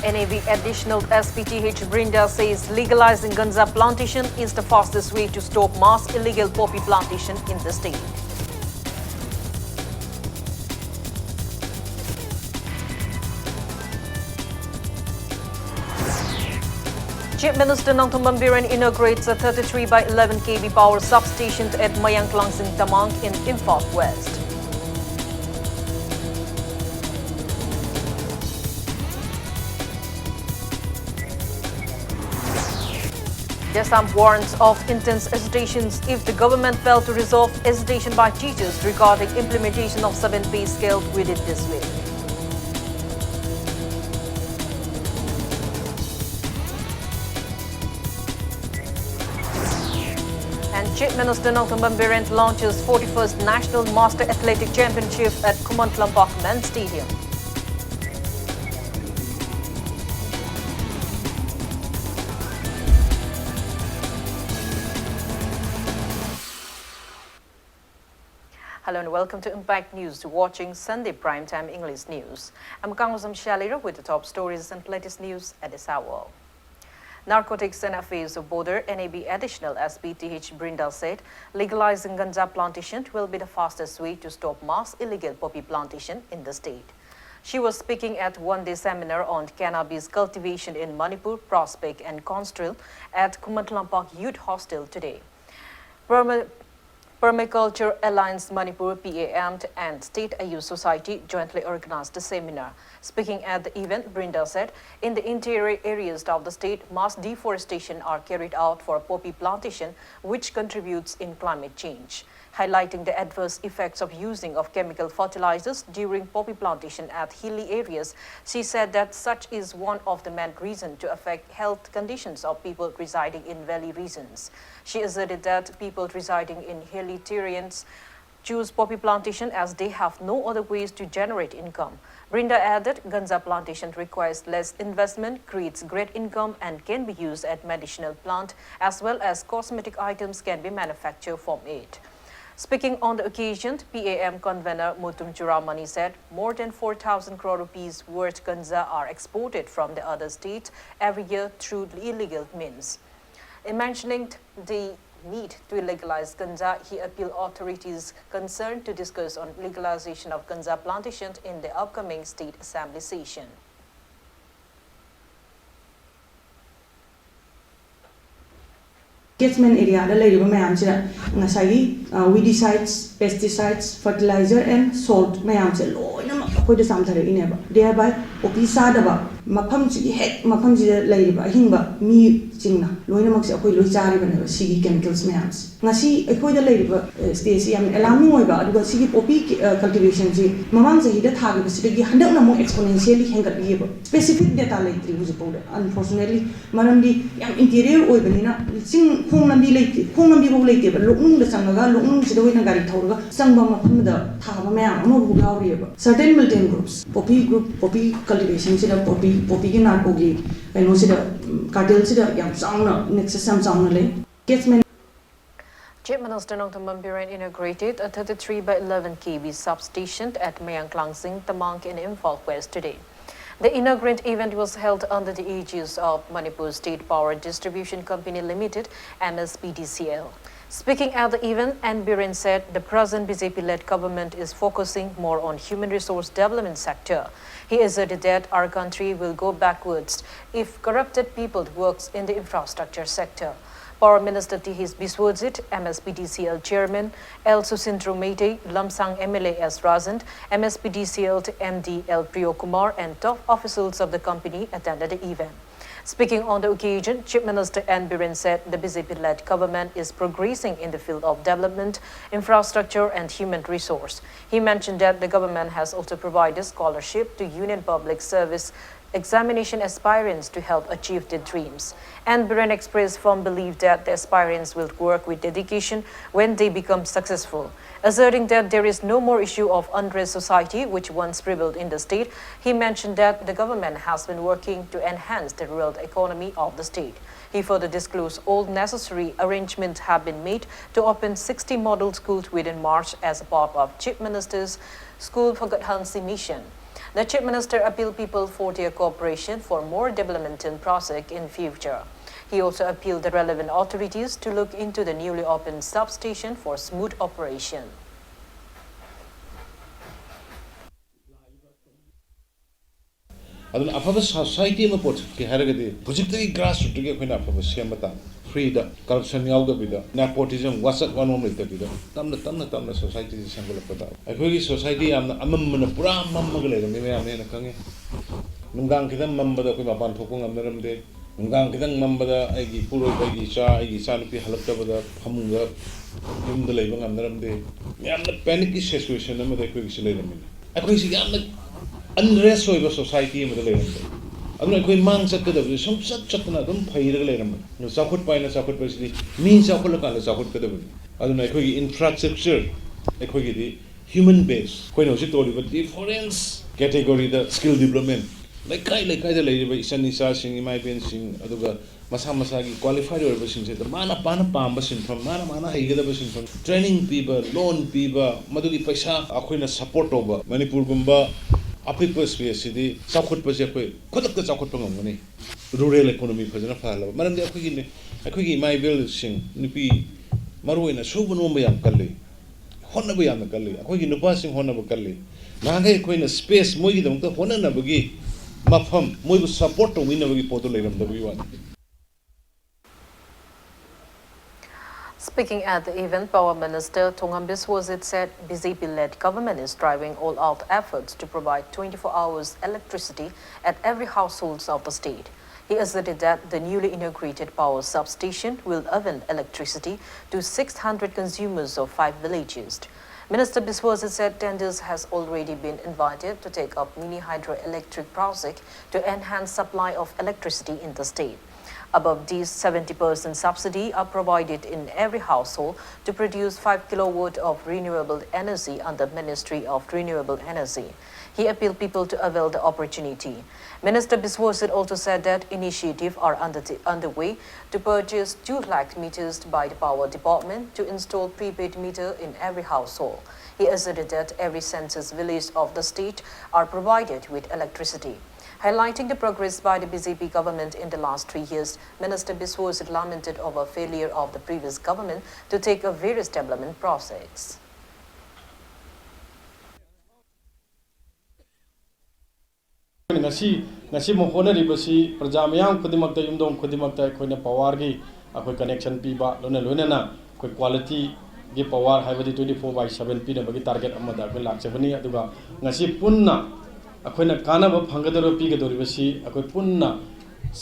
NAV additional SPTH Brinda says legalizing Ganza plantation is the fastest way to stop mass illegal poppy plantation in the state. Chief Minister Nongthombam Biren inaugurates a 33 by 11 kV power substation at Mayangklangsing Tamang in Imphal West. Desam warns of intense hesitations if the government failed to resolve hesitation by teachers regarding implementation of 7 pay scale within this week. And Chief Minister Nongthombam Biren launches 41st National Master Athletic Championship at Kumantlampak Men's Stadium. Hello and welcome to Impact News. Watching Sunday Primetime English News. I'm Kangosam Shalira with the top stories and latest news at this hour. Narcotics and Affairs of Border NAB additional SPTH Brinda said legalizing ganja plantation will be the fastest way to stop mass illegal poppy plantation in the state. She was speaking at one-day seminar on cannabis cultivation in Manipur, Prospect and Constril at Kumantlampak Youth Hostel today. Permaculture Alliance Manipur PAM and State Ayush Society jointly organized the seminar. Speaking at the event, Brinda said, in the interior areas of the state, mass deforestation are carried out for poppy plantation, which contributes in climate change. Highlighting the adverse effects of using of chemical fertilizers during poppy plantation at hilly areas, she said that such is one of the main reasons to affect health conditions of people residing in valley regions. She asserted that people residing in hilly terrains choose poppy plantation as they have no other ways to generate income. Brinda added, Ganza plantation requires less investment, creates great income and can be used as medicinal plant as well as cosmetic items can be manufactured from it. Speaking on the occasion, PAM convener Mutum Churamani said more than 4,000 crore rupees worth ganza are exported from the other states every year through illegal means. In mentioning the need to legalize ganza, he appealed authorities concerned to discuss on legalization of ganza plantation in the upcoming state assembly session. Catchment area da lay mayam sida ngasai weedicides, pesticides, fertilizer and salt mayam se loina ma khoi da samthare ineba thereby opisa da ba mafam chi hek mafam ji lay ba hingba mi chingna loina mak se khoi loi chari bane sigi chemicals mayam ngasi khoi da lay ba stage yam alarming oi ba aduga sigi poppy cultivation ji mamang se hida thagi ba sigi handak na mo exponentially hengat bi ba specific data lay tri bu powder unfortunately maramdi yam interior oi banina sing khong nambi bo leite ba loknung da changaga loknung sida hoina gari thawraga changba mafam da thaba mayam ama bu gawri ba certain militant groups poppy cultivation sida poppy ki narco gi kaino sida cartel sida yam changna nexus sam changna le catchment. Chief Minister Nongthombam Biren inaugurated a 33 by 11 kV substation at Mayangklangsing Tamang in Imphal West today. The inaugurant event was held under the aegis of Manipur State Power Distribution Company Limited, MSPDCL. Speaking at the event, N. Biren said the present BJP-led government is focusing more on human resource development sector. He asserted that our country will go backwards if corrupted people works in the infrastructure sector. Power Minister Tihis Biswadzit, MSPDCL Chairman L. Susindro Mete, Lamsang MLA S. Razand, MSPDCL MD L. Priyokumar and top officials of the company attended the event. Speaking on the occasion, Chief Minister N. Biren said the BJP-led government is progressing in the field of development, infrastructure and human resource. He mentioned that the government has also provided scholarship to Union Public Service examination aspirants to help achieve their dreams. And Biren expressed firm belief that the aspirants will work with dedication when they become successful. Asserting that there is no more issue of unrest society which once prevailed in the state, he mentioned that the government has been working to enhance the rural economy of the state. He further disclosed all necessary arrangements have been made to open 60 model schools within March as a part of Chief Minister's School for Good Hansi mission. The Chief Minister appealed people for their cooperation for more development in project in future. He also appealed the relevant authorities to look into the newly opened substation for smooth operation. aduna afaba society ma pot ke haragadi project grassroots ge khoina afaba semata free da corruption yawda bida nepotism wasat one moment bida tamna society sangala pada akhoi society amna amamna pura mamma gele me me na kange nungdang kidam mamma da koi mapan thokung amnaram de nungdang kidang mamma da aigi puroi aigi cha nupi halakta bada phamunga yumda leiba amnaram de yamna panic situation ama da koi sile ramin akhoi si yamna unrest hoiba society ma da leiram de aduna koi mang chat kada bu som chatna dum phaira leiram no chakhut paina chakhut pasidi mi chakhul ka la chakhut kada bu aduna koi infrastructure koi gi human base koi no si toli ba difference category the skill development like kai da leiba isan isa sing mai ben sing aduga masa gi qualified or sing se da mana pamba sing from mana haigada ba sing from training people loan people madugi paisa akoina support over Manipur gumba apipa space di chakhut pa je koi khodak ta chakhut pa ngam rural economy phajana phala maram de akoi gi mai bel sing nipi maruina subun mo yam kalli honna ba yam kalli akoi gi nupa sing honna ba kalli nangai koina space moi gi dong ta honna na bagi mafam moi bu support to win bagi poto leiram da bi wan. Speaking at the event, Power Minister Thongam Biswajit said BJP-led government is driving all-out efforts to provide 24 hours electricity at every household of the state. He asserted that the newly inaugurated power substation will avail electricity to 600 consumers of 5 villages. Minister Biswajit said tenders has already been invited to take up mini hydroelectric project to enhance supply of electricity in the state. Above these, 70% subsidy are provided in every household to produce 5 kilowatt of renewable energy under Ministry of Renewable Energy. He appealed people to avail the opportunity. Minister Biswajit also said that initiatives are underway to purchase 2 lakh meters by the Power Department to install prepaid meter in every household. He asserted that every census village of the state are provided with electricity. Highlighting the progress by the BJP government in the last 3 years, Minister Biswajit lamented over failure of the previous government to take up various development projects. ngasi mo honari basi praja mayam khudimakta yumdong khudimakta khoina power gi akoi connection piba lona na koi quality gi power haibadi 24/7 pina bagi target amada koi lakchabani aduga ngasi punna akoina kanaba phangadaro pigadori basi akoi punna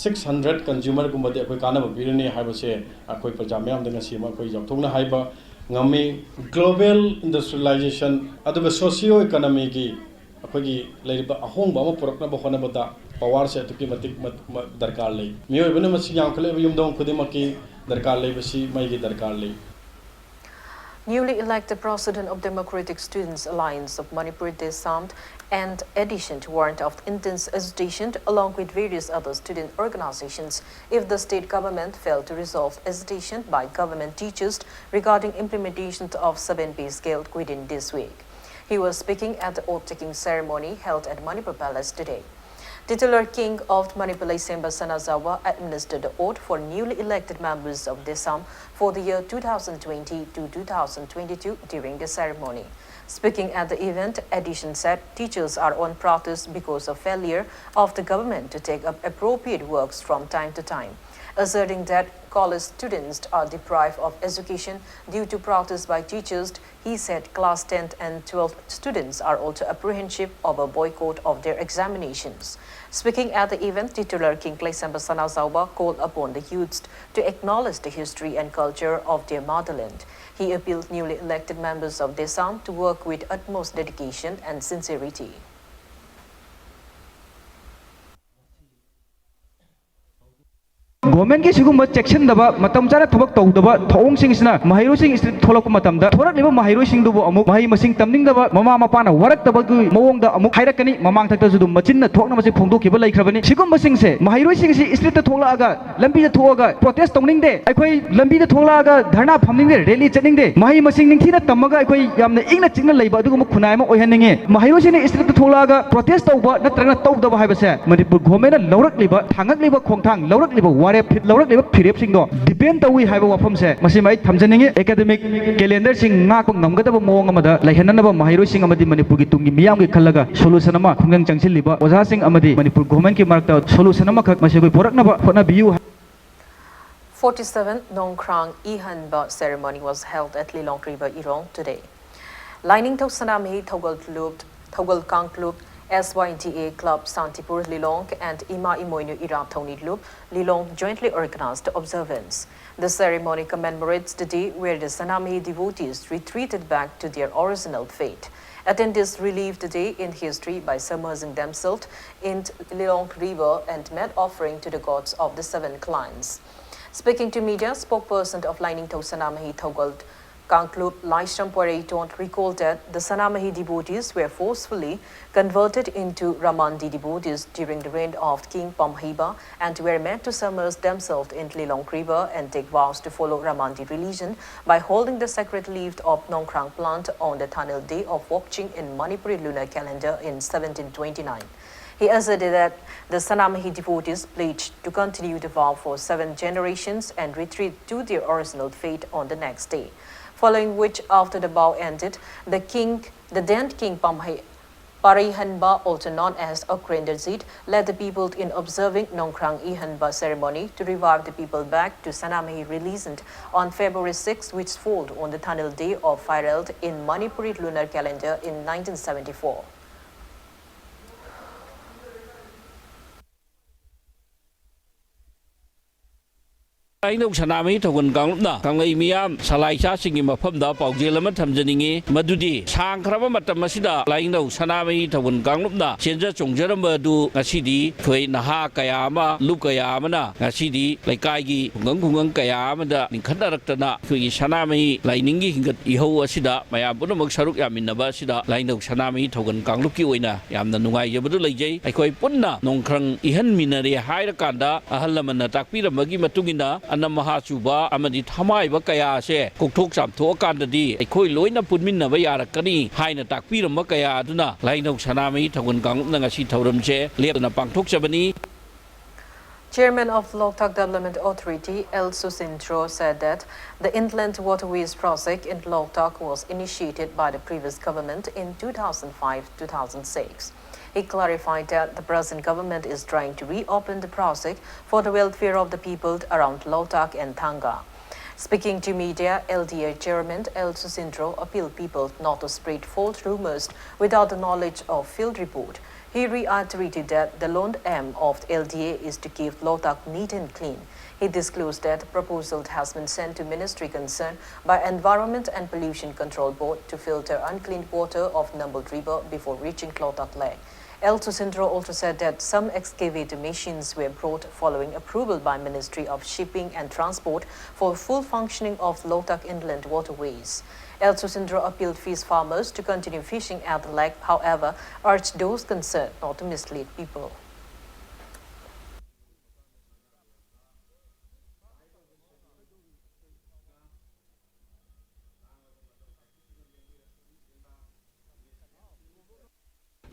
600 consumer gumbadi akoi kanaba birani haibase akoi praja mayam danga sima akoi jokthongna haiba ngami global industrialization aduga socio economy gi akoi gi leiba ahongba ama purakna ba khona bada power se tuki matik darkar lei miyo ibne masi yang khale yumdong khudimaki darkar lei basi mai gi darkar lei. Newly elected President of Democratic Students Alliance of Manipur disarmed and addition to warrant of intense agitation along with various other student organizations if the state government failed to resolve agitation by government teachers regarding implementation of 7-pay scale within this week. He was speaking at the oath-taking ceremony held at Manipur Palace today. Titular King of Manipur Laisemba Sanazawa administered the oath for newly elected members of Desam for the year 2020 to 2022 during the ceremony. Speaking at the event, Addition said teachers are on protest because of failure of the government to take up appropriate works from time to time. Asserting that college students are deprived of education due to protests by teachers, he said class 10th and 12th students are also apprehensive of a boycott of their examinations. Speaking at the event, titular King Laisemba Sanazawa called upon the youths to acknowledge the history and culture of their motherland. He appealed newly elected members of Desam to work with utmost dedication and sincerity. government ki sigum section daba matam chana thobak tawdaba thong sing sina mahiro sing street tholak matam da thorak liba mahiro sing du amuk mahi masing tamning daba mama mapa na warak daba gu mawong da amuk hairakani mamang thakta ju dum machin na thokna masi phongdo kiba laikhrabani sigum masing se mahiro sing si street ta thola aga lambi da thoga protest tawning de akhoi lambi da thola aga dharna phamning de rally chatning de mahi masing ning thina tamaga akhoi yamna ingna chingna leiba adu gu khunai ma oihaninge mahiro sing street ta thola aga protest tawba natranga tawdaba haibase manipur government na lawrak liba thangak liba khongthang lawrak liba ware phit lawrak liba phirep sing do depend tawi haiba wafam se masi mai thamjaninge academic calendar sing nga ko ngamgadaba mawong amada laihananaba mahiro sing amadi manipur gi tungi miyam gi khallaga solution ama khungang changsil liba oja sing amadi manipur government ki marakta solution ama khak masi goi poraknaba khona biu 47th Nongkrang Ihanba ceremony was held at Lilong River, Irong today. Lining to Sanami Togol Kang Club, SYTA Club Santipur Lilong and Ima Imoinu Irab Tony Loop, Lilong jointly organized the observance. The ceremony commemorates the day where the Sanami devotees retreated back to their original fate. Attendees relieved the day in history by submerging themselves in Lilong River and made offering to the gods of the 7 clans. Speaking to media, spokesperson of Lining to Sanamahi Togol Kangklub Laisham Pureiton recalled that the Sanamahi devotees were forcefully converted into Ramandi devotees during the reign of King Pamhiba and were meant to submerge themselves in Lilong River and take vows to follow Ramandi religion by holding the sacred leaf of Nongkrang plant on the tunnel day of Wokching in Manipuri lunar calendar in 1729. He asserted that the Sanamahi devotees pledged to continue the vow for 7 generations and retreat to their original fate on the next day. Following which, after the vow ended, the then King Parihanba, also known as Okrendazit, led the people in observing Nongkrang Ihanba ceremony to revive the people back to Sanamahi religion on February 6, which followed on the tunnel day of Fireld in Manipuri lunar calendar in 1974. Lainong Sanami Togon Gangna, Kangai Miam, Salai Chasing in Mapamda, Paujelama Tamjaningi, Madudi, Sankrama Matamasida, Lainong Sanami Togon Gangna, Chenja Chongjerama do Nasidi, Kwe Naha Kayama, Lukayamana, Nasidi, Laikagi, Gungungan Kayamada, Ninkanaratana, Kwe Sanami, Lainingi, Iho Asida, Mayabunamok Saruk Yaminaba Sida, Lainong Sanami Togon Gangluki Wina, Yam the Nungai Yabudulay, Akoi Punna, Nongkrang Ihan Minari, Hairakanda, Ahalamana Takpira Magi Matugina. Anamaha Chuba, Amadi Tamai Bakaya, Koktok Sam Tokandadi, a koi loina Pudmina Vayara Kani, Haina Takpira Makaya Duna, Laino Sanami, Tagun Gang Nangasi Toramche, Lepana Pangtok Sabani. Chairman of Loktak Development Authority, El Susintro, said that the Inland Waterways project in Loktak was initiated by the previous government in 2005-2006. He clarified that the present government is trying to reopen the project for the welfare of the people around Loktak and Tanga. Speaking to media, LDA Chairman El Susintro appealed people not to spread false rumors without the knowledge of field report. He reiterated that the lone aim of the LDA is to keep Loktak neat and clean. He disclosed that a proposal has been sent to Ministry concerned by Environment and Pollution Control Board to filter unclean water of Numbul River before reaching Loktak Lake. El Susintro also said that some excavator machines were brought following approval by Ministry of Shipping and Transport for full functioning of Loktak Inland Waterways. El Susintro appealed fish farmers to continue fishing at the lake, however, urged those concerned not to mislead people.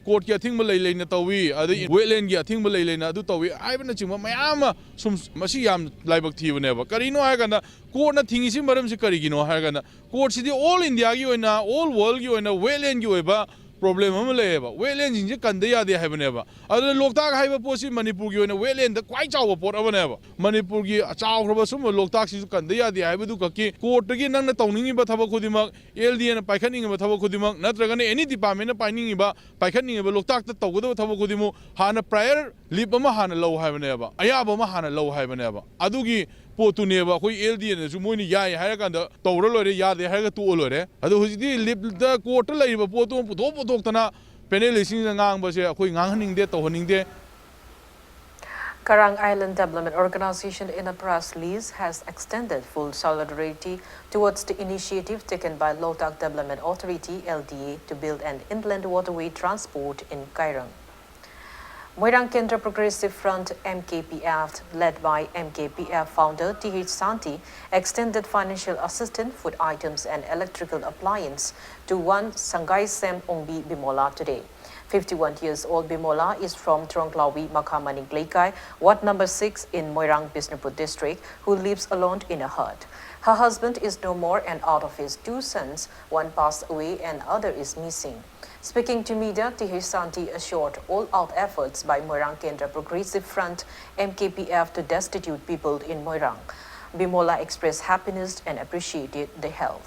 Court ki athing malay lay na tawi, adi wetland ki athing malay lay na adu tawi. Ay ba na chingma mayama sum masi yam laibak thiwa neba. Karino hai kana court na thingi si maram si karigino hai kana court si di all India ki oina, all world ki oina wetland ki oiba problem हम ले बा wetland जिनसे कंधे याद है बने बा अरे लोकताक है बा पोसी मणिपुर की ओने wetland द क्वाई चाव पोर बने बा मणिपुर की चाव खबर सुम लोकताक सिसु कंधे याद है बदु ककी कोर्ट की नंग न तौनिंग बा थबा खुदी मग LDA न पाइखनिंग बा थबा खुदी मग नत्रगने एनी डिपार्टमेंट न पाइनिंग बा पाइखनिंग बा लोकताक त तौगदो थबा खुदी मु हाना प्रायर लिप अमा हाना लो है बने बा अयाब अमा हाना लो है बने बा अदुगी पोतुनेबा कोई LDA ने सु मोइनी याय हाय कांद तौर लोरे याद है का तु लोरे अदु हुजिदी लिप द कोर्ट लाइबा पोतु पुथो पुथोक्तना penalising ngang ba se akhoi ngang haning de to haning de Karang Island Development Organization in a press release has extended full solidarity towards the initiative taken by Lotak Development Authority (LDA) to build an inland waterway transport in Karang. Moirang Kendra Progressive Front (MKPF), led by MKPF founder T.H. Santi, extended financial assistance, food items and electrical appliance to one Sangai Sem Ongbi Bimola today. 51 years old Bimola is from Tronglawi, Makhamani Gleikai, Ward number 6 in Moirang, Bisnupur district, who lives alone in a hut. Her husband is no more, and out of his 2 sons, one passed away and other is missing. Speaking to media, T.H. Santi assured all-out efforts by Moirang Kendra Progressive Front (MKPF) to destitute people in Moirang. Bimola expressed happiness and appreciated the help.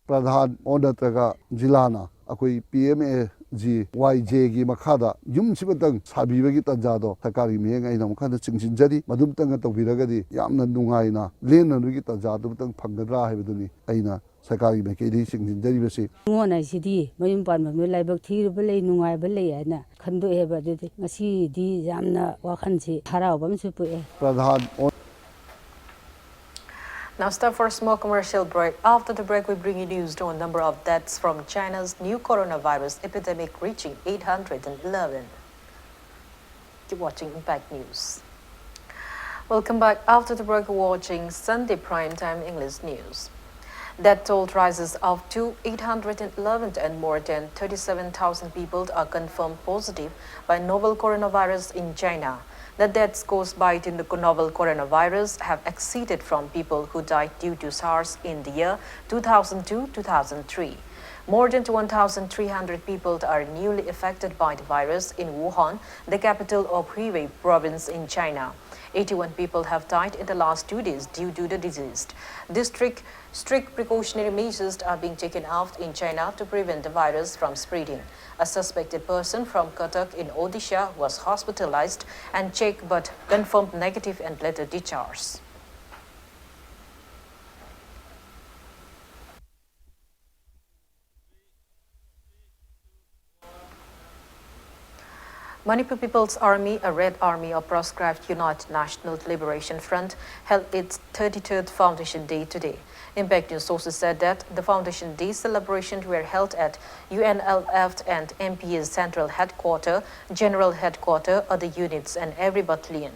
Pradhan Odataka Jilana, Akui PMA G YJ gi Makada, Yum Chibatang, Sabivagi Tajado, Takari Ming, and Amkana Chinjari, Madumtanga Viragadi, Yamna Nungaina, Lena Rugita Jadutang Pangadra Haviduni, Aina, Sakari Makedi, Chinjari. One I see the Mayimpan, Milabak Tirabele, Nungabele, and Kando Eva did Masi, the Yamna Wakansi, Harabam Super. Pradhan. Now, stop for a small commercial break. After the break, we bring you news on number of deaths from China's new coronavirus epidemic reaching 811. Keep watching Impact News. Welcome back. After the break, watching Sunday Primetime English News. Death toll rises up to 811 and more than 37,000 people are confirmed positive by novel coronavirus in China. The deaths caused by the novel coronavirus have exceeded from people who died due to SARS in the year 2002-2003. More than 1,300 people are newly affected by the virus in Wuhan, the capital of Hubei province in China. 81 people have died in the last 2 days due to the disease. Strict precautionary measures are being taken out in China to prevent the virus from spreading. A suspected person from Cuttack in Odisha was hospitalized and checked but confirmed negative and later discharged. Manipur People's Army, a Red Army of proscribed United National Liberation Front, held its 33rd Foundation Day today. Impact News sources said that the Foundation Day celebrations were held at UNLF and MPA's Central Headquarters, General Headquarters, other units and every battalion.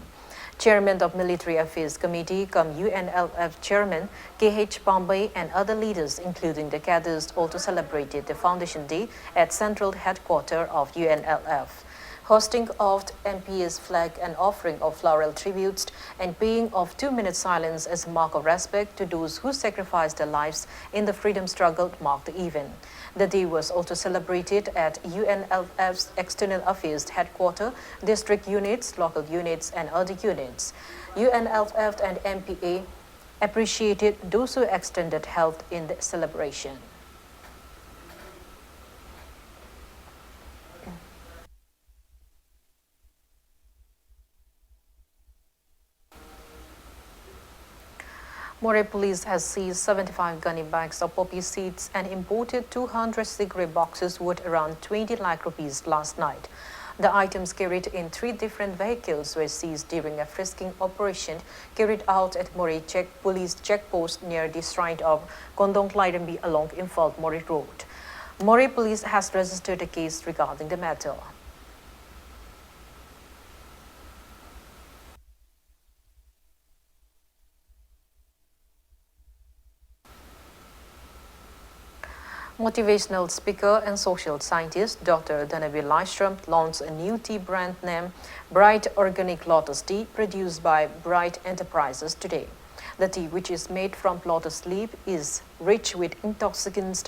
Chairman of Military Affairs Committee, UNLF Chairman K.H. Bombay and other leaders, including the cadres, also celebrated the Foundation Day at Central Headquarters of UNLF. Hosting of MPA's flag and offering of floral tributes and paying of 2-minute silence as a mark of respect to those who sacrificed their lives in the freedom struggle marked the event. The day was also celebrated at UNLF's External Affairs Headquarters, district units, local units, and other units. UNLF and MPA appreciated those who extended help in the celebration. Moray Police has seized 75 gunny bags of poppy seeds and imported 200 cigarette boxes worth around 20 lakh rupees last night. The items carried in 3 different vehicles were seized during a frisking operation carried out at Moray Police checkpost near the shrine of Kondong Klairambi along Imphal Moray Road. Moray Police has registered a case regarding the matter. Motivational speaker and social scientist Dr. Danavi Lystrom launched a new tea brand named Bright Organic Lotus Tea produced by Bright Enterprises today. The tea, which is made from lotus leaf, is rich with intoxicants,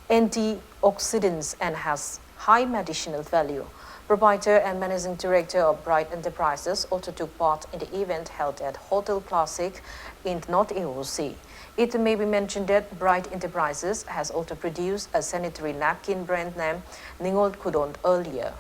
antioxidants and has high medicinal value. Proprietor and Managing Director of Bright Enterprises also took part in the event held at Hotel Classic in North AOC. It may be mentioned that Bright Enterprises has also produced a sanitary napkin brand name Ningol Kudon earlier.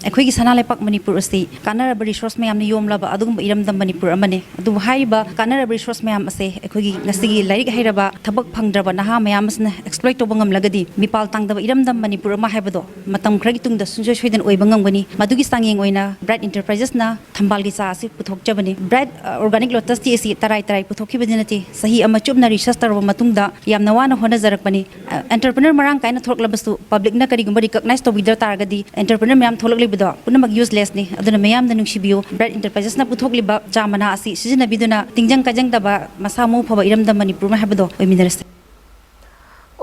ꯑꯩꯈꯣꯏꯒꯤ ꯁꯅꯥ ꯂꯩꯄꯥꯛ ꯃꯅꯤꯄꯨꯔ ꯑꯁꯤ ꯀꯥꯟꯅꯔꯕ resource ꯃꯌꯥꯝꯅ ꯌꯣꯝꯂꯕ ꯑꯗꯨꯒꯨꯝꯕ ꯏꯔꯝꯗꯝ ꯃꯅꯤꯄꯨꯔ ꯑꯃꯅꯤ ꯑꯗꯨꯕꯨ ꯍꯥꯏꯔꯤꯕ ꯀꯥꯟꯅꯔꯕ ꯔꯤꯁꯣꯔꯁ ꯃꯌꯥꯝ ꯑꯁꯤ ꯑꯩꯈꯣꯏꯒꯤ ꯉꯁꯤꯒꯤ ꯂꯥꯏꯔꯤꯛ ꯍꯩꯔꯕ ꯊꯕꯛ ꯐꯪꯗ꯭ꯔꯕ ꯅꯍꯥ ꯃꯌꯥꯝ ꯑꯁꯤꯅ ꯑꯦꯛꯁꯄ꯭ꯂꯣꯏꯠ ꯇꯧꯕ ꯉꯝꯂꯒꯗꯤ ꯃꯤꯄꯥꯜ ꯇꯥꯡꯗꯕ ꯏꯔꯝꯗꯝ ꯃꯅꯤꯄꯨꯔ ꯑꯃ ꯍꯥꯏꯕꯗꯣ ꯃꯇꯝ ꯈꯔꯒꯤ ꯇꯨꯡꯗ ꯁꯨꯡꯁꯣꯏ ꯁꯣꯏꯗꯅ ꯑꯣꯏꯕ ꯉꯝꯒꯅꯤ ꯃꯗꯨꯒꯤ ꯆꯥꯡꯌꯦꯡ ꯑꯣꯏꯅ ꯕ꯭ꯔꯥꯏꯠ ꯏꯟꯇꯔꯄ꯭ꯔꯥꯏꯖꯦꯁꯅ ꯊꯝꯕꯥꯜꯒꯤ ꯆꯥ ꯑꯁꯤ ꯄꯨꯊꯣꯛꯆꯕꯅꯤ ꯕ꯭ꯔꯥꯏꯠ ꯑꯣꯔꯒꯥꯅꯤꯛ ꯂꯣꯇꯁ ꯇꯤ ꯑꯁꯤ ꯇꯔꯥꯏ ꯇꯔꯥꯏ ꯄꯨꯊꯣꯛꯈꯤꯕꯗꯤ ꯅꯠꯇꯦ ꯆꯍꯤ ꯑꯃ ꯆꯨꯞꯅ ꯔꯤꯁꯔꯁ ꯇꯧꯔꯕ ꯃꯇꯨꯡꯗ ꯌꯥꯝꯅ ꯋꯥꯅ ꯍꯣꯠꯅꯖꯔꯛꯄꯅꯤ ꯑꯦꯟꯇꯔꯄ꯭ꯔꯦꯅꯔ ꯃꯔꯥꯡ ꯀꯥꯏꯅ ꯊꯣꯛꯂꯛꯂꯕꯁꯨ ꯄꯕ꯭ꯂꯤꯛꯅ ꯀꯔꯤꯒꯨꯝꯕ ꯔꯤꯀꯛꯅꯥꯏꯖ ꯇꯧꯕꯤꯗ ꯇꯥꯔꯒꯗꯤ ꯑꯦꯟꯇꯔꯄ꯭ꯔꯦꯅꯔ ꯃꯌꯥꯝ ꯊꯣꯛꯂꯛꯂꯤꯕꯗꯣ ꯄꯨꯝꯅꯃꯛ ꯌꯨꯁꯂꯦꯁꯅꯤ ꯑꯗꯨꯅ ꯃꯌꯥꯝꯅ ꯅꯨꯡꯁꯤꯕꯤꯌꯨ bright ꯏꯟꯇꯔꯄ꯭ꯔꯥꯏꯖꯦꯁꯅ puthokliba chamana asi sizinabiduna tingjang kajangdaba masa mu phaba iramda manipur ma habado oiminarase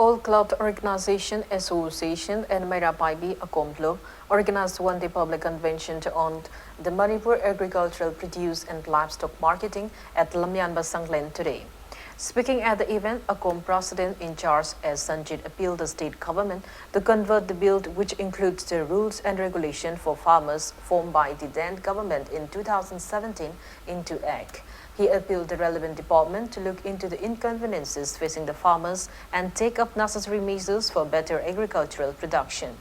All Club Organization Association and Mairapaibi Akomplo organized one-day public convention to on the Manipur agricultural produce and livestock marketing at Lamyanba Sanglen today. Speaking at the event, ACOM President in charge as Sanjit appealed the state government to convert the bill, which includes the rules and regulation for farmers formed by the then government in 2017, into act. He appealed the relevant department to look into the inconveniences facing the farmers and take up necessary measures for better agricultural production.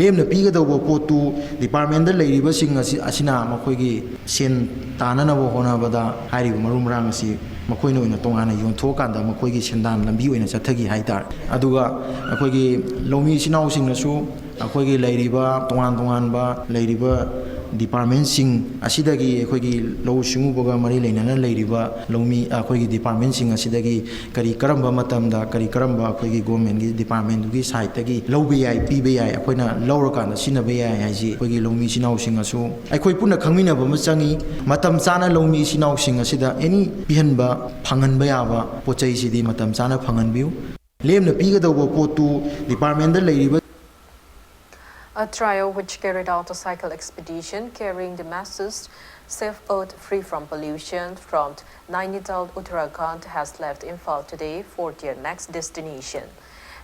ꯂꯦꯝꯅ ꯄꯤꯒꯗꯧꯕ ꯄꯣꯠꯇꯨ ꯗꯤꯄꯥꯔꯠꯃꯦꯟꯗ ꯂꯩꯔꯤꯕꯁꯤꯡ ꯑꯁꯤꯅ ꯃꯈꯣꯏꯒꯤ ꯁꯦꯟ ꯇꯥꯅꯅꯕ ꯍꯣꯠꯅꯕꯗ ꯍꯥꯏꯔꯤꯕ ꯃꯔꯨ ꯃꯔꯥꯡ ꯑꯁꯤ ꯃꯈꯣꯏꯅ ꯑꯣꯏꯅ ꯇꯣꯉꯥꯟꯅ ꯌꯣꯟꯊꯣꯛꯑꯀꯥꯟꯗ ꯃꯈꯣꯏꯒꯤ ꯁꯦꯟꯗꯥꯟ ꯂꯝꯕꯤ ꯑꯣꯏꯅ ꯆꯠꯊꯈꯤ ꯍꯥꯏꯇꯥꯔꯦ ꯑꯗꯨꯒ ꯑꯩꯈꯣꯏꯒꯤ ꯂꯧꯃꯤ ꯏꯆꯤꯟ ꯏꯅꯥꯎꯁꯤꯡꯅꯁꯨ ꯑꯩꯈꯣꯏꯒꯤ ꯂꯩꯔꯤꯕ ꯇꯣꯉꯥꯟ ꯇꯣꯉꯥꯟꯕ ꯂꯩꯔꯤꯕ ꯗꯤꯄꯥꯔꯠꯃꯦꯟꯁꯤꯡ ꯑꯁꯤꯗꯒꯤ ꯑꯩꯈꯣꯏꯒꯤ ꯂꯧꯎ ꯁꯤꯡꯎꯕꯒ ꯃꯔꯤ ꯂꯩꯅꯅ ꯂꯩꯔꯤꯕ ꯂꯧꯃꯤ ꯑꯩꯈꯣꯏꯒꯤ ꯗꯤꯄꯥꯔꯠꯃꯦꯟꯁꯤꯡ ꯑꯁꯤꯗꯒꯤ ꯀꯔꯝꯕ ꯃꯇꯝꯗ ꯀꯔꯝꯕ ꯑꯩꯈꯣꯏꯒꯤ ꯒꯣꯔꯃꯦꯟꯒꯤ ꯗꯤꯄꯥꯔꯠꯃꯦꯟꯗꯨꯒꯤ ꯁꯥꯏꯠꯇꯒꯤ ꯂꯧꯕ ꯌꯥꯏ ꯄꯤꯕ ꯌꯥꯏ ꯑꯩꯈꯣꯏꯅ ꯂꯧꯔꯀꯥꯟꯗ ꯁꯤꯖꯤꯟꯅꯕ ꯌꯥꯏ ꯍꯥꯏꯁꯤ ꯑꯩꯈꯣꯏꯒꯤ ꯂꯧꯃꯤ ꯏꯆꯤꯟ ꯏꯅꯥꯎꯁꯤꯡꯅꯁꯨ ꯑꯩꯈꯣꯏ ꯄꯨꯟꯅ ꯈꯪꯃꯤꯟꯅꯕ ꯑꯃ ꯆꯪꯏ ꯃꯇꯝ ꯆꯥꯅ ꯂꯧꯃꯤ ꯏꯆꯤꯟ ꯏꯅꯥꯎꯁꯤꯡ ꯑꯁꯤꯗ ꯑꯦꯅꯤ ꯄꯤꯍꯟꯕ ꯐꯪꯍꯟꯕ ꯌꯥꯕ ꯄꯣꯠꯆꯩꯁꯤꯗꯤ ꯃꯇꯝ ꯆꯥꯅ ꯐꯪꯍꯟꯕꯤꯌꯨ ꯂꯦꯝꯅ ꯄꯤꯒꯗꯧꯕ ꯄꯣꯠꯇꯨ ꯗꯤꯄꯥꯔꯠꯃꯦꯟꯗ ꯂꯩꯔꯤꯕ A trio which carried out a cycle expedition carrying the masses safe earth free from pollution from Nainital, Uttarakhand has left Imphal today for their next destination.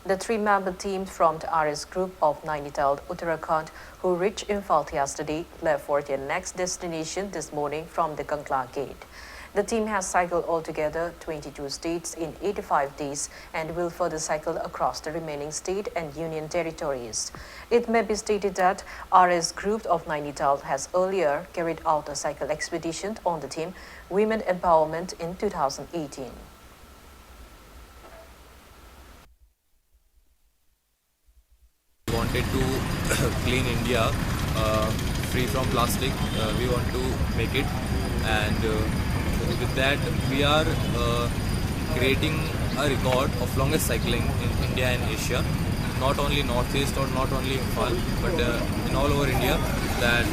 The three-member team from the RS group of Nainital, Uttarakhand, who reached Imphal yesterday, left for their next destination this morning from the Kankla gate. The team has cycled altogether 22 states in 85 days and will further cycle across the remaining state and union territories. It may be stated that RS Group of Nainital has earlier carried out a cycle expedition on the theme Women Empowerment in 2018. We wanted to clean India free from plastic. We want to make it, and with that we are creating a record of longest cycling in India and Asia, not only northeast or not only Imphal, but in all over India, that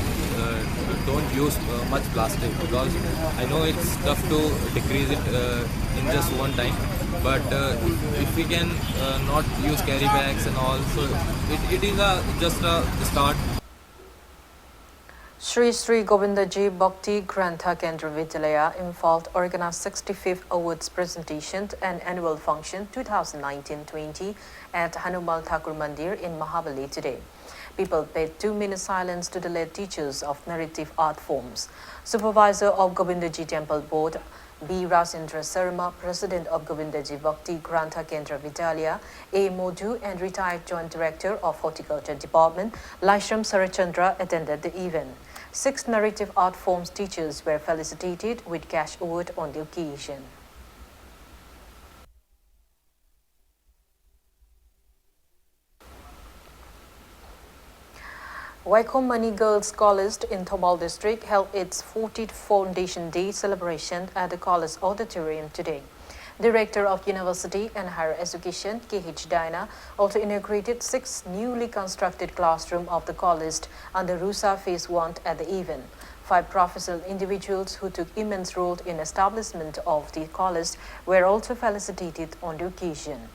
don't use much plastic, because I know it's tough to decrease it in just one time, but if we can not use carry bags and all, so it is just a start. Sri Sri Govindaji Bhakti Grantha Kendra Vidyalaya Imphal organized 65th Awards Presentation and Annual Function 2019-20 at Hanumal Thakur Mandir in Mahabali today. People paid 2-minute silence to the late teachers of narrative art forms. Supervisor of Govindaji Temple Board, B. Rasindra Sarma, President of Govindaji Bhakti Grantha Kendra Vidyalaya, A. Modu, and retired Joint Director of Horticulture Department, Laishram Sarachandra, attended the event. 6 narrative art forms teachers were felicitated with cash award on the occasion. Waikomani Girls College in Thomal District held its 40th Foundation Day celebration at the college auditorium today. Director of University and Higher Education, K.H. Dina, also inaugurated 6 newly constructed classrooms of the college under RUSA Phase 1 at the event. 5 professional individuals who took immense role in establishment of the college were also felicitated on the occasion.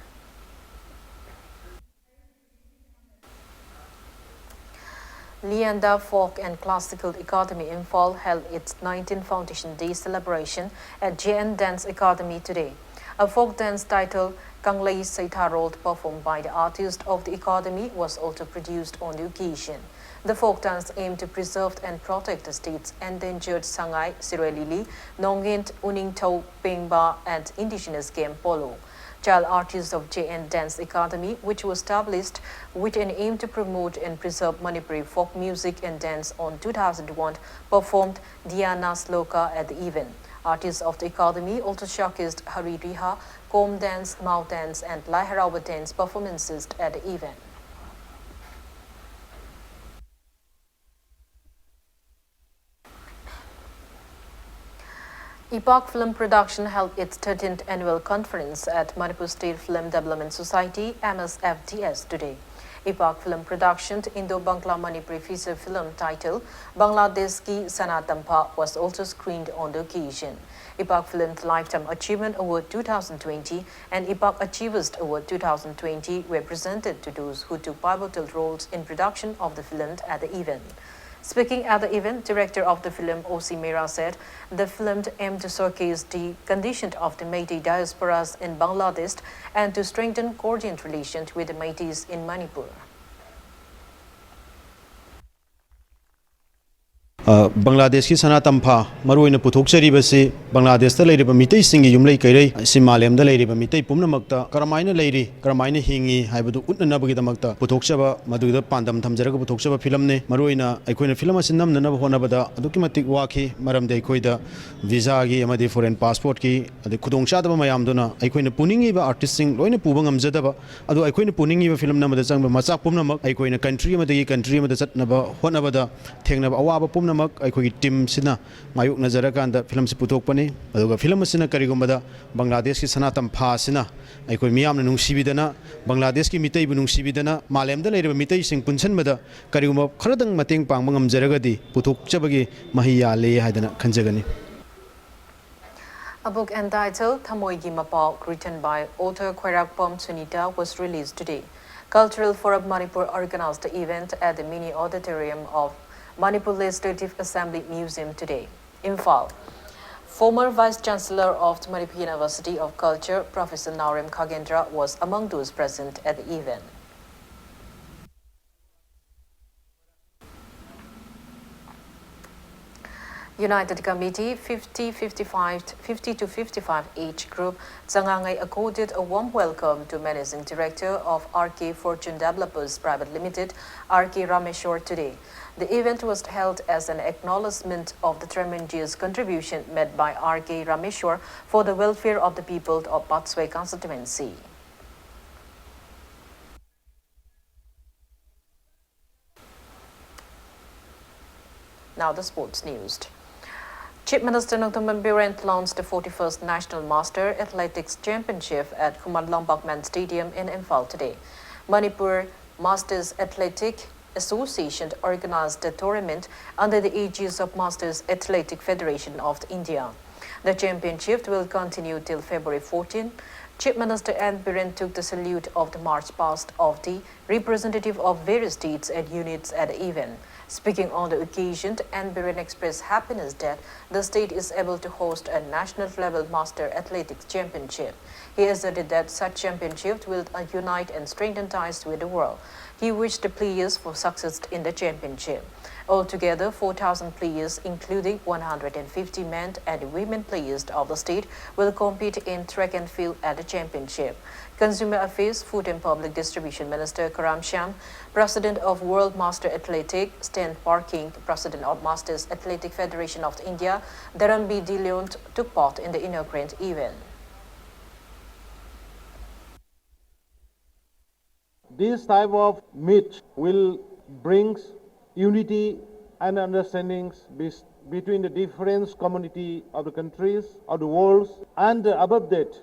Lianda Folk and Classical Academy Imphal held its 19th Foundation Day celebration at JN Dance Academy today. A folk dance titled Kanglai Saitarol, performed by the artist of the academy, was also produced on the occasion. The folk dance aimed to preserve and protect the state's endangered Sangai, Sirelili, Nongint, Uningtau, Pingba, and indigenous game polo. child artists of JN Dance Academy, which was established with an aim to promote and preserve Manipuri folk music and dance on 2001, performed Diana Sloka at the event. Artists of the Academy also showcased Hari Riha, Kom Dance, Mouth Dance and Lai Harawa Dance performances at the event. Epoch Film Production held its 13th annual conference at Manipur State Film Development Society (MSFDS) today. Epoch Film Production Indo-Bangla Manipuri feature film titled Bangladesh Ki Sanatampa was also screened on the occasion. Epoch Film Lifetime Achievement Award 2020 and Epoch Achievers Award 2020 were presented to those who took pivotal roles in production of the film at the event. Speaking at the event, director of the film, O.C. Mera, said the film aimed to showcase the condition of the Meitei diasporas in Bangladesh and to strengthen cordial relations with the Meiteis in Manipur. Bangladesh ki Sanatampa maruina puthokcharibasi Bangladesh ta leiriba mitei singi yumlei kairei simalem da leiriba mitei pumnamakta karamaina leiri karamaina hingi haibadu utnanabagi damakta puthokchaba maduda pandam thamjaraga puthokchaba film ne maruina aikoina film asin namnanaba honabada aduki matik wakhi maramde aikoida visa gi amadi foreign passport ki ade khudongchadaba mayamduna aikoina puningi ba artist sing loina puba ngamjadaba adu aikoina puningi ba film namada changba macha pumnamak aikoina country amadi country amada chatnaba honabada thengnaba awaba pumna ꯑꯩꯈꯣꯏꯒꯤ ꯇꯤꯝꯁꯤꯅ ꯃꯥꯌꯣꯛꯅꯖꯔꯀꯥꯟꯗ ꯐꯤꯂꯝꯁꯤ ꯄꯨꯊꯣꯛꯄꯅꯤ ꯑꯗꯨꯒ film ꯑꯁꯤꯅ ꯀꯔꯤꯒꯨꯝꯕꯗ ꯕꯪꯒ꯭ꯂꯥꯗꯦꯁꯀꯤ ꯁꯅꯥꯇꯝꯐꯥꯁꯤꯅ ꯑꯩꯈꯣꯏ ꯃꯤꯌꯥꯝꯅ ꯅꯨꯡꯁꯤꯕꯤꯗꯅ ꯕꯪꯒ꯭ꯂꯥꯗꯦꯁꯀꯤ ꯃꯤꯇꯩꯕꯨ ꯅꯨꯡꯁꯤꯕꯤꯗꯅ ꯃꯥꯂꯦꯝꯗ ꯂꯩꯔꯤꯕ ꯃꯤꯇꯩꯁꯤꯡ ꯄꯨꯟꯁꯤꯟꯕꯗ ꯀꯔꯤꯒꯨꯝꯕ ꯈꯔꯗꯪ ꯃꯇꯦꯡ ꯄꯥꯡꯕ ꯉꯝꯖꯔꯒꯗꯤ ꯄꯨꯊꯣꯛꯆꯕꯒꯤ ꯃꯍꯩ ꯌꯥꯜꯂꯦ ꯍꯥꯏꯗꯅ ꯈꯟꯖꯒꯅꯤ. A book entitled Thamoigi Mapao, written by author Khairakpam Sunita, was released today. Cultural Forum Manipur organized the event at the mini auditorium of Manipur Legislative Assembly Museum today. Imphal. Former Vice-Chancellor of Manipur University of Culture, Professor Naurem Khagendra, was among those present at the event. United Committee 50 to 55 age group Zangangai accorded a warm welcome to Managing Director of RK Fortune Developers Private Limited, RK Rameshwar, today. The event was held as an acknowledgement of the tremendous contribution made by RK Rameshwar for the welfare of the people of Patswai constituency. Now the sports news. Chief Minister Nongthaman Biren launched the 41st National Master Athletics Championship at Kumar Lambakman Stadium in Imphal today. Manipur Masters Athletic Association organized the tournament under the aegis of Masters Athletic Federation of India. The championship will continue till February 14. Chief Minister N. Biren took the salute of the march past of the representative of various states and units at the event. Speaking on the occasion, N. Biren expressed happiness that the state is able to host a national-level Master Athletics Championship. He asserted that such championship will unite and strengthen ties with the world. He wished the players for success in the championship. Altogether, 4,000 players, including 150 men and women players of the state, will compete in track and field at the championship. Consumer Affairs, Food and Public Distribution Minister Karam Shyam, President of World Master Athletic, Stan Parking, President of Masters Athletic Federation of India, Dharan B. De Leon, took part in the inaugural event. This type of meet will bring unity and understandings between the different community of the countries of the world, and above that,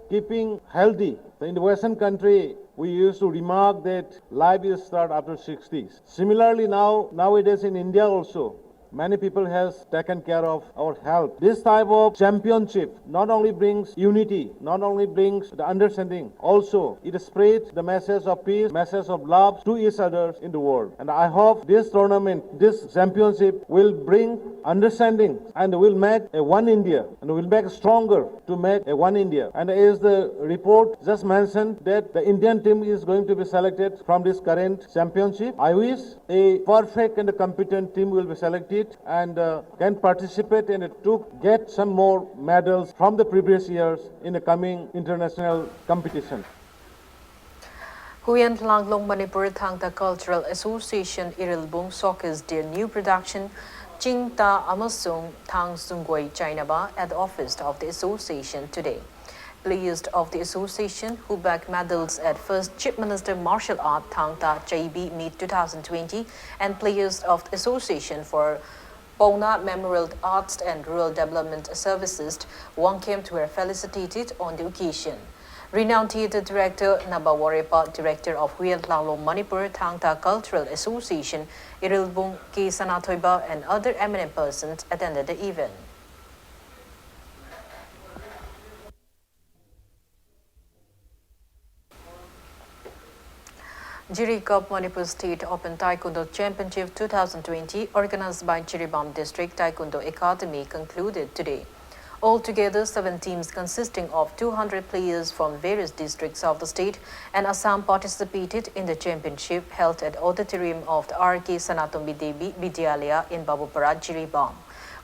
keeping healthy. So in the Western country, we used to remark that life is start after 60s. Similarly, nowadays in India also, many people has taken care of our health. This type of championship not only brings unity, not only brings the understanding, also it spreads the message of peace, message of love to each other in the world. And I hope this tournament, this championship will bring understanding and will make a one India and will make stronger to make a one India. And as the report just mentioned that the Indian team is going to be selected from this current championship, I wish a perfect and competent team will be selected it and can participate and get some more medals from the previous years in the coming international competition. Huyen Langlong Manipur Thangta Cultural Association Irilbung showcased their new production Jingta Amasung Thang Sungwei Chainaba at the office of the association today. Players of the association who bagged medals at first Chief Minister Martial Art Thangta JB Meet 2020 and players of the association for Pona Memorial Arts and Rural Development Services Wangkem were felicitated on the occasion. Renowned theatre director Nabawarepa, director of Huyen Langlong Manipur Thangta Cultural Association, Irilbung K. Sanathoiba and other eminent persons attended the event. Jiri Cup Manipur State Open Taekwondo Championship 2020 organized by Jiribam District Taekwondo Academy concluded today. Altogether, 7 teams consisting of 200 players from various districts of the state and Assam participated in the championship held at auditorium of the R.K. Sanatombi Devi Vidyalaya in Babupara, Jiribam.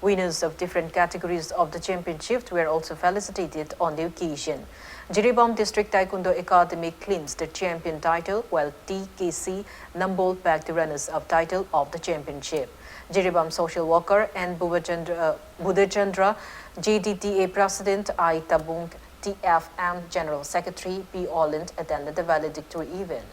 Winners of different categories of the championship were also felicitated on the occasion. Jiribam District Taekwondo Academy claims the champion title, while TKC Nambol bagged the runners-up title of the championship. Jiribam social worker and Budachandra, JDTA President I. Tabung, TFM General Secretary P. Orland attended the valedictory event.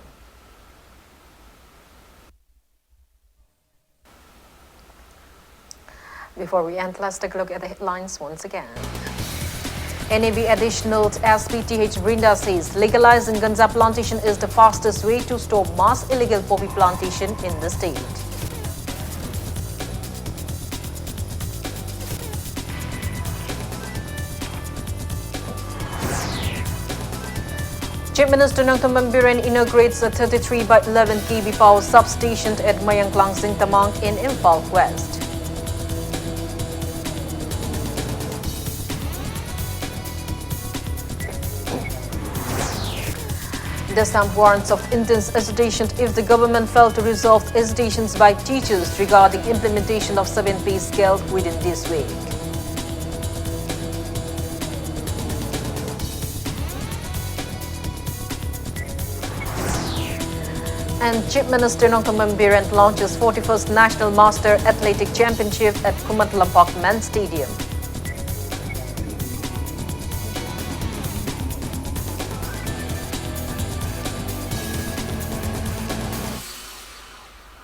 Before we end, let's take a look at the headlines once again. NAB additional SPTH Brinda says legalizing ganja plantation is the fastest way to stop mass illegal poppy plantation in the state. Chief Minister Nongthombam Biren inaugurates a 33/11 kV power substation at Mayangklangsing Tamang in Imphal West. The stamp warrants of intense agitation if the government failed to resolve agitations by teachers regarding implementation of 7-pay scale within this week. And Chief Minister Nongthombam Biren launches 41st National Master Athletic Championship at Kumatlapak Men's Stadium.